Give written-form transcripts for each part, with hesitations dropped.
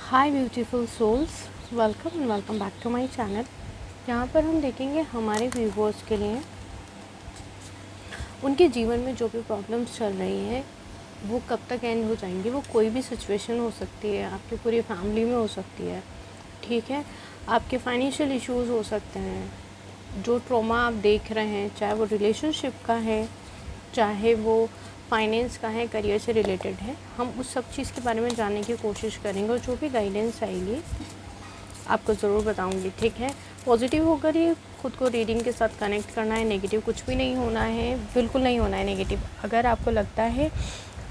Hi beautiful souls, welcome and welcome back to my channel. यहाँ पर हम देखेंगे हमारे व्यूवर्स के लिए उनके जीवन में जो भी प्रॉब्लम्स चल रही हैं वो कब तक एंड हो जाएंगी। वो कोई भी सिचुएशन हो सकती है, आपकी पूरी फैमिली में हो सकती है, ठीक है। आपके फाइनेंशियल इश्यूज़ हो सकते हैं, जो ट्रॉमा आप देख रहे हैं, चाहे वो रिलेशनशिप का है, चाहे वो फाइनेंस का है, करियर से रिलेटेड है। हम उस सब चीज़ के बारे में जानने की कोशिश करेंगे और जो भी गाइडेंस आएगी आपको ज़रूर बताऊंगी, ठीक है। पॉजिटिव होकर ही खुद को रीडिंग के साथ कनेक्ट करना है, नेगेटिव कुछ भी नहीं होना है, बिल्कुल नहीं होना है नेगेटिव। अगर आपको लगता है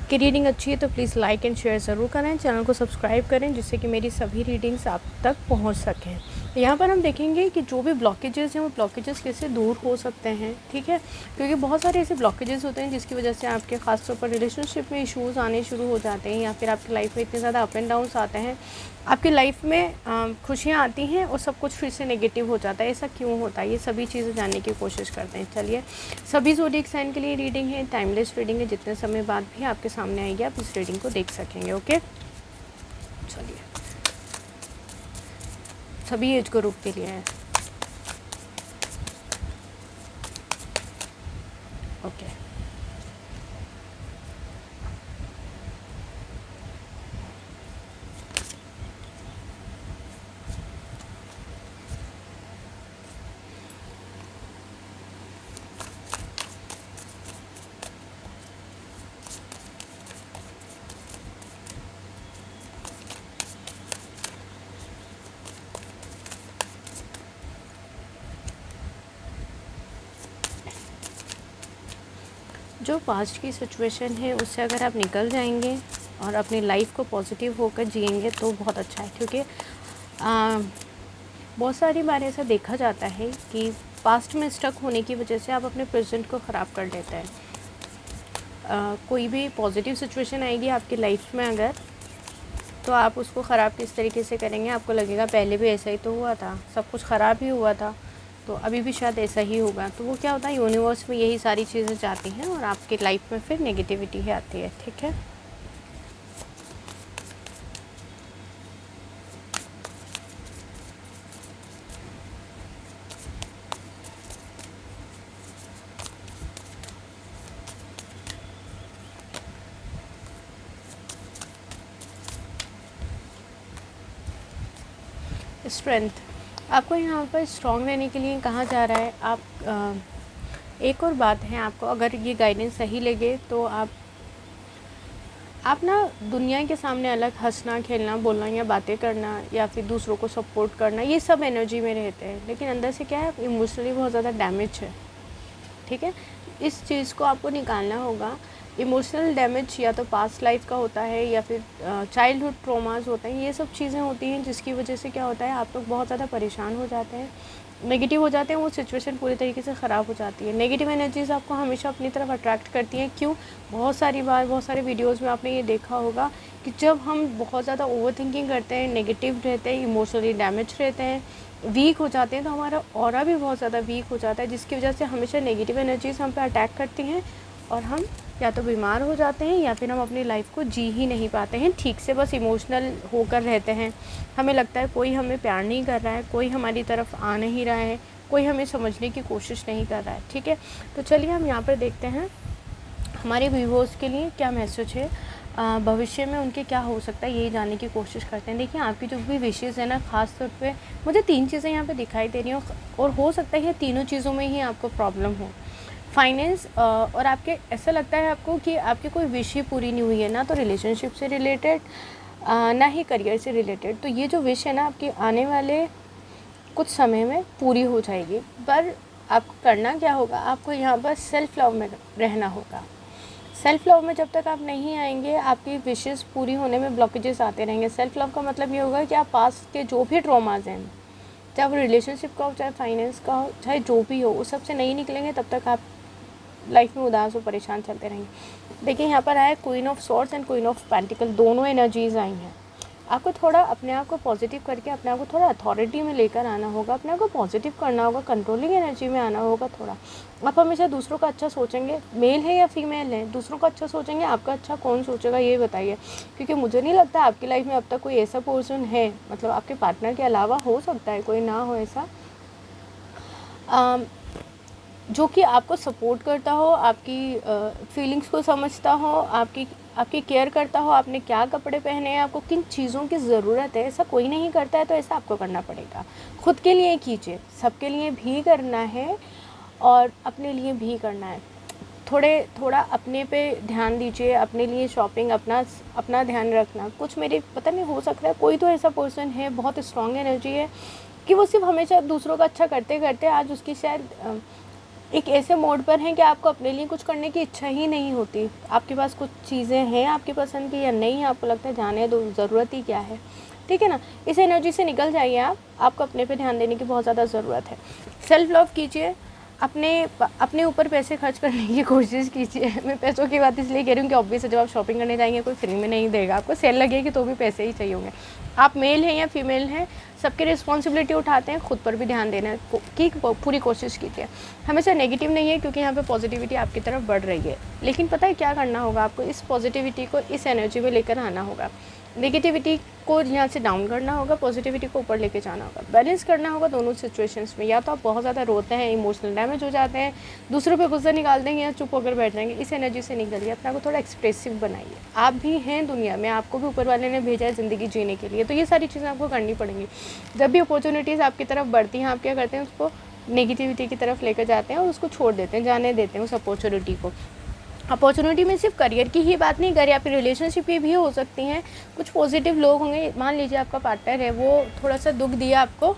कि रीडिंग अच्छी है तो प्लीज़ लाइक एंड शेयर ज़रूर करें, चैनल को सब्सक्राइब करें जिससे कि मेरी सभी रीडिंग्स आप तक पहुंच सकें। यहाँ पर हम देखेंगे कि जो भी ब्लॉकेजेस हैं वो ब्लॉकेजेस कैसे दूर हो सकते हैं, ठीक है। क्योंकि बहुत सारे ऐसे ब्लॉकेजेस होते हैं जिसकी वजह से आपके ख़ासतौर पर रिलेशनशिप में इश्यूज़ आने शुरू हो जाते हैं, या फिर आपकी लाइफ में इतने ज़्यादा अप एंड डाउन्स आते हैं, आपकी लाइफ में खुशियाँ आती हैं और सब कुछ फिर से नेगेटिव हो जाता है। ऐसा क्यों होता है, ये सभी चीज़ें जानने की कोशिश करते हैं। चलिए, सभी ज़ोडिएक साइन के लिए रीडिंग है, टाइमलेस रीडिंग है, जितने समय बाद भी आपके सामने आएगी आप इस रीडिंग को देख सकेंगे। ओके, चलिए, सभी एज ग्रुप के लिए है। ओके, जो पास्ट की सिचुएशन है उससे अगर आप निकल जाएंगे और अपनी लाइफ को पॉजिटिव होकर जिएंगे तो बहुत अच्छा है। क्योंकि बहुत सारी बार ऐसा देखा जाता है कि पास्ट में स्टक होने की वजह से आप अपने प्रेजेंट को ख़राब कर लेते हैं। कोई भी पॉजिटिव सिचुएशन आएगी आपकी लाइफ में अगर, तो आप उसको ख़राब किस तरीके से करेंगे, आपको लगेगा पहले भी ऐसा ही तो हुआ था, सब कुछ ख़राब ही हुआ था, तो अभी भी शायद ऐसा ही होगा। तो वो क्या होता है, यूनिवर्स में यही सारी चीज़ें जाती हैं और आपकी लाइफ में फिर नेगेटिविटी ही आती है, ठीक है। स्ट्रेंथ, आपको यहाँ पर स्ट्रॉन्ग रहने के लिए कहा जा रहा है। आप एक और बात है, आपको अगर ये गाइडेंस सही लगे तो आप ना दुनिया के सामने अलग हंसना, खेलना, बोलना या बातें करना या फिर दूसरों को सपोर्ट करना, ये सब एनर्जी में रहते हैं, लेकिन अंदर से क्या है, इमोशनली बहुत ज़्यादा डैमेज है, ठीक है। इस चीज़ को आपको निकालना होगा। इमोशनल डैमेज या तो पास्ट लाइफ का होता है या फिर चाइल्डहुड ट्रॉमास होते हैं, ये सब चीज़ें होती हैं जिसकी वजह से क्या होता है, आप लोग बहुत ज़्यादा परेशान हो जाते हैं, नेगेटिव हो जाते हैं, वो सिचुएशन पूरी तरीके से ख़राब हो जाती है। नेगेटिव एनर्जीज़ आपको हमेशा अपनी तरफ अट्रैक्ट करती हैं। क्यों? बहुत सारी बार, बहुत सारे वीडियोज़ में आपने ये देखा होगा कि जब हम बहुत ज़्यादा ओवर थिंकिंग करते हैं, नेगेटिव रहते हैं, इमोशनली डैमेज रहते हैं, वीक हो जाते हैं, तो हमारा ऑरा भी बहुत ज़्यादा वीक हो जाता है, जिसकी वजह से हमेशा नेगेटिव एनर्जीज़ हम पे अटैक करती हैं और हम या तो बीमार हो जाते हैं या फिर हम अपनी लाइफ को जी ही नहीं पाते हैं ठीक से, बस इमोशनल होकर रहते हैं। हमें लगता है कोई हमें प्यार नहीं कर रहा है, कोई हमारी तरफ आ नहीं रहा है, कोई हमें समझने की कोशिश नहीं कर रहा है, ठीक है। तो चलिए हम यहाँ पर देखते हैं हमारे व्यूअर्स के लिए क्या मैसेज है, भविष्य में उनके क्या हो सकता है, यही जानने की कोशिश करते हैं। देखिए, आपकी जो भी विशेज़ है ना, ख़ास तौर पे मुझे 3 चीज़ें यहाँ पे दिखाई दे रही हैं और हो सकता है तीनों चीज़ों में ही आपको प्रॉब्लम हो। फाइनेंस और आपके ऐसा लगता है आपको कि आपकी कोई विश ही पूरी नहीं हुई है, ना तो रिलेशनशिप से रिलेटेड ना ही करियर से रिलेटेड। तो ये जो विश है ना, आपकी आने वाले कुछ समय में पूरी हो जाएगी। पर आपको करना क्या होगा, आपको यहाँ पर सेल्फ़ लव में रहना होगा। सेल्फ़ लव में जब तक आप नहीं आएंगे, आपकी विशेज़ पूरी होने में ब्लॉकेजेस आते रहेंगे। सेल्फ़ लव का मतलब ये होगा कि आप पास्ट के जो भी ट्रॉमाज हैं, चाहे वो रिलेशनशिप का हो, चाहे फाइनेंस का हो, चाहे जो भी हो, उस सब से नहीं निकलेंगे, तब तक आप लाइफ में उदास और परेशान चलते रहेंगे। देखिए, यहाँ पर आया queen of swords and queen of pentacle, दोनों एनर्जीज़ आई हैं। आपको थोड़ा अपने आप को पॉजिटिव करके अपने आप को थोड़ा अथॉरिटी में लेकर आना होगा, अपने आप को पॉजिटिव करना होगा, कंट्रोलिंग एनर्जी में आना होगा थोड़ा। आप हमेशा दूसरों का अच्छा सोचेंगे, मेल है या फीमेल है, दूसरों का अच्छा सोचेंगे, आपका अच्छा कौन सोचेगा ये बताइए। क्योंकि मुझे नहीं लगता आपकी लाइफ में अब तक कोई ऐसा पर्सन है, मतलब आपके पार्टनर के अलावा, हो सकता है कोई ना हो ऐसा, जो कि आपको सपोर्ट करता हो, आपकी फीलिंग्स को समझता हो, आपकी केयर करता हो, आपने क्या कपड़े पहने हैं, आपको किन चीज़ों की ज़रूरत है। ऐसा कोई नहीं करता है तो ऐसा आपको करना पड़ेगा। खुद के लिए कीजिए, सबके लिए भी करना है और अपने लिए भी करना है। थोड़ा अपने पे ध्यान दीजिए, अपने लिए शॉपिंग, अपना ध्यान रखना। कुछ मेरे पता नहीं, हो सकता है कोई तो ऐसा पर्सन है, बहुत स्ट्रॉन्ग एनर्जी है कि वो सिर्फ हमेशा दूसरों का अच्छा करते करते आज उसकी शायद एक ऐसे मोड पर हैं कि आपको अपने लिए कुछ करने की इच्छा ही नहीं होती। आपके पास कुछ चीज़ें हैं आपकी पसंद की या नहीं, आपको लगता है जाने दो, ज़रूरत ही क्या है, ठीक है ना। इस एनर्जी से निकल जाइए आपको अपने पे ध्यान देने की बहुत ज़्यादा ज़रूरत है। सेल्फ लव कीजिए, अपने ऊपर पैसे खर्च करने की कोशिश कीजिए। मैं पैसों की बात इसलिए कह रही हूँ कि ऑब्वियस है, जब आप शॉपिंग करने जाएंगे कोई फ्री में नहीं देगा आपको, सेल लगेगी तो भी पैसे ही चाहिए होंगे। आप मेल हैं या फीमेल हैं, सबकी रिस्पॉन्सिबिलिटी उठाते हैं, खुद पर भी ध्यान देना की पूरी कोशिश कीजिए। हमेशा नेगेटिव नहीं है, क्योंकि यहाँ पे पॉजिटिविटी आपकी तरफ बढ़ रही है। लेकिन पता है क्या करना होगा आपको, इस पॉजिटिविटी को इस एनर्जी में लेकर आना होगा। नेगेटिविटी को यहाँ से डाउन करना होगा, पॉजिटिविटी को ऊपर लेके जाना होगा, बैलेंस करना होगा दोनों सिचुएशंस में। या तो आप बहुत ज़्यादा रोते हैं, इमोशनल डैमेज हो जाते हैं, दूसरों पे गुस्सा निकाल देंगे या चुप होकर बैठ जाएंगे। इस एनर्जी से निकलिए, अपने को थोड़ा एक्सप्रेसिव बनाइए। आप भी हैं दुनिया में, आपको भी ऊपर वाले ने भेजा है ज़िंदगी जीने के लिए, तो ये सारी चीज़ें आपको करनी पड़ेंगी। जब भी अपॉर्चुनिटीज़ आपकी तरफ बढ़ती हैं, आप क्या करते हैं, उसको नेगेटिविटी की तरफ लेकर जाते हैं और उसको छोड़ देते हैं, जाने देते हैं उस अपॉर्चुनिटी को। अपॉर्चुनिटी में सिर्फ करियर की ही बात नहीं, करियर आपकी रिलेशनशिप की भी हो सकती हैं। कुछ पॉजिटिव लोग होंगे, मान लीजिए आपका पार्टनर है, वो थोड़ा सा दुख दिया आपको,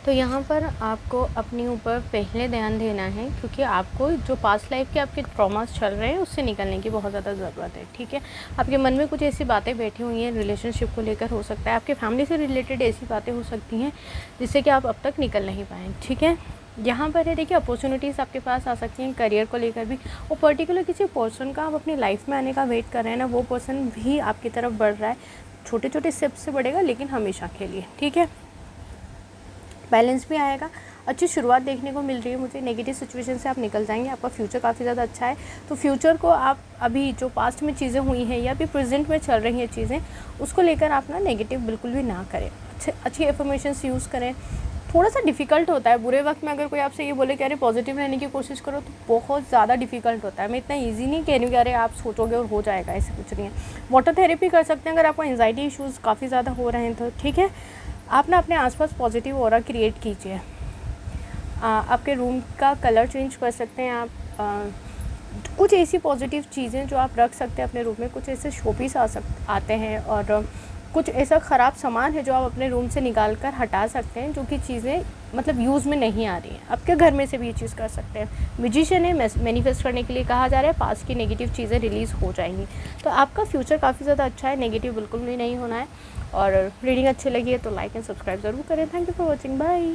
तो यहाँ पर आपको अपने ऊपर पहले ध्यान देना है, क्योंकि आपको जो पास्ट लाइफ के आपके ट्रॉमास चल रहे हैं उससे निकलने की बहुत ज़्यादा ज़रूरत है, ठीक है। आपके मन में कुछ ऐसी बातें बैठी हुई हैं रिलेशनशिप को लेकर, हो सकता है आपके फैमिली से रिलेटेड ऐसी बातें हो सकती हैं जिससे कि आप अब तक निकल नहीं पाएँ, ठीक है। यहाँ पर है, देखिए अपॉर्चुनिटीज़ आपके पास आ सकती हैं करियर को लेकर भी, और पर्टिकुलर किसी पर्सन का आप अपनी लाइफ में आने का वेट कर रहे हैं ना, वो पर्सन भी आपकी तरफ बढ़ रहा है, छोटे छोटे स्टेप से बढ़ेगा लेकिन हमेशा के लिए, ठीक है। बैलेंस भी आएगा, अच्छी शुरुआत देखने को मिल रही है मुझे। नेगेटिव सिचुएशन से आप निकल जाएंगे, आपका फ्यूचर काफ़ी ज़्यादा अच्छा है। तो फ्यूचर को आप अभी जो पास्ट में चीज़ें हुई हैं या अभी प्रेजेंट में चल रही हैं चीज़ें, उसको लेकर आप ना नेगेटिव बिल्कुल भी ना करें, अच्छी एफर्मेशंस यूज़ करें। थोड़ा सा डिफ़िकल्ट होता है बुरे वक्त में, अगर कोई आपसे ये बोले कि अरे पॉजिटिव रहने की कोशिश करो, तो बहुत ज़्यादा डिफ़िकल्ट होता है। मैं इतना ईजी नहीं कह रही हूँ कि अरे आप सोचोगे और हो जाएगा, ऐसे कुछ नहीं है। वाटर थेरेपी कर सकते हैं अगर आपको एंजाइटी इश्यूज़ काफ़ी ज़्यादा हो रहे हैं तो, ठीक है। आप ना अपने आसपास पॉजिटिव ऑरा क्रिएट कीजिए। आपके रूम का कलर चेंज कर सकते हैं आप। कुछ ऐसी पॉजिटिव चीज़ें जो आप रख सकते हैं अपने रूम में, कुछ ऐसे शोपीस आते हैं, और कुछ ऐसा ख़राब सामान है जो आप अपने रूम से निकाल कर हटा सकते हैं, जो कि चीज़ें मतलब यूज़ में नहीं आ रही हैं। आपके घर में से भी ये चीज़ कर सकते हैं। मैजिशियन है, मैनिफेस्ट करने के लिए कहा जा रहा है, पास की नेगेटिव चीज़ें रिलीज़ हो जाएंगी, तो आपका फ्यूचर काफ़ी ज़्यादा अच्छा है, नेगेटिव बिल्कुल भी नहीं होना है। और रीडिंग अच्छी लगी है तो लाइक एंड सब्सक्राइब ज़रूर करें। Thank you for watching, bye.